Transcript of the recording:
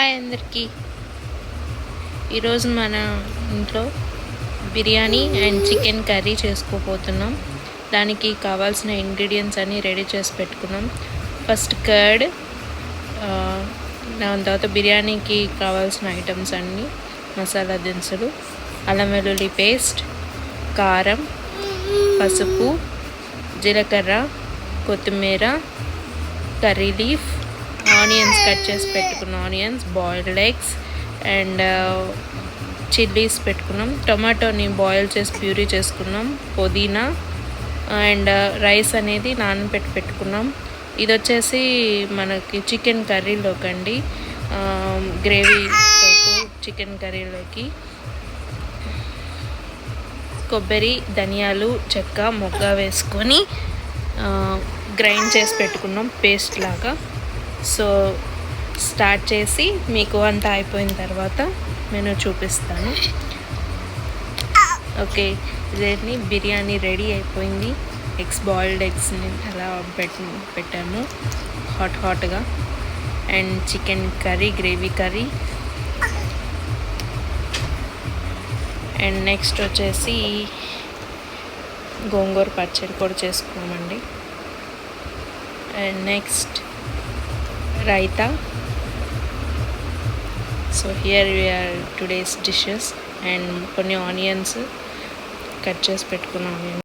Hi అందరికీ. ఈరోజు మన ఇంట్లో బిర్యానీ అండ్ చికెన్ కర్రీ చేసుకోబోతున్నాం. దానికి కావాల్సిన ఇంగ్రీడియంట్స్ అన్నీ రెడీ చేసి పెట్టుకున్నాం. ఫస్ట్ కర్డ్, దాని తర్వాత బిర్యానీకి కావాల్సిన ఐటమ్స్ అన్నీ, మసాలా దినుసులు, అల్లం వెల్లుల్లి పేస్ట్, కారం, పసుపు, జీలకర్ర, కొత్తిమీర, కర్రీ లీఫ్, ఆనియన్స్ కట్ చేసి పెట్టుకున్న onions, boiled eggs and chillies పెట్టుకున్నాం. టొమాటోని బాయిల్ చేసి ప్యూరీ చేసుకున్నాం. పుదీనా అండ్ రైస్ అనేది పెట్టుకున్నాం. ఇది వచ్చేసి మనకి చికెన్ కర్రీలోకి అండి, గ్రేవీ చికెన్ కర్రీలోకి. కొబ్బరి, ధనియాలు, చెక్క, మొగ్గ వేసుకొని గ్రైండ్ చేసి పెట్టుకున్నాం పేస్ట్ లాగా. సో స్టార్ట్ చేసి మీకు అంతా అయిపోయిన తర్వాత నేను చూపిస్తాను. ఓకే, ఇదేంటి బిర్యానీ రెడీ అయిపోయింది. బాయిల్డ్ ఎగ్స్ని అలా పెట్టాము హాట్గా. And chicken curry, gravy curry. And next వచ్చేసి గోంగూర పచ్చడి కూడా చేసుకున్నామండి. And next raita. So here we are today's dishes and కొన్ని ఆనియన్స్ కట్ చేసి పెట్టుకున్నాము.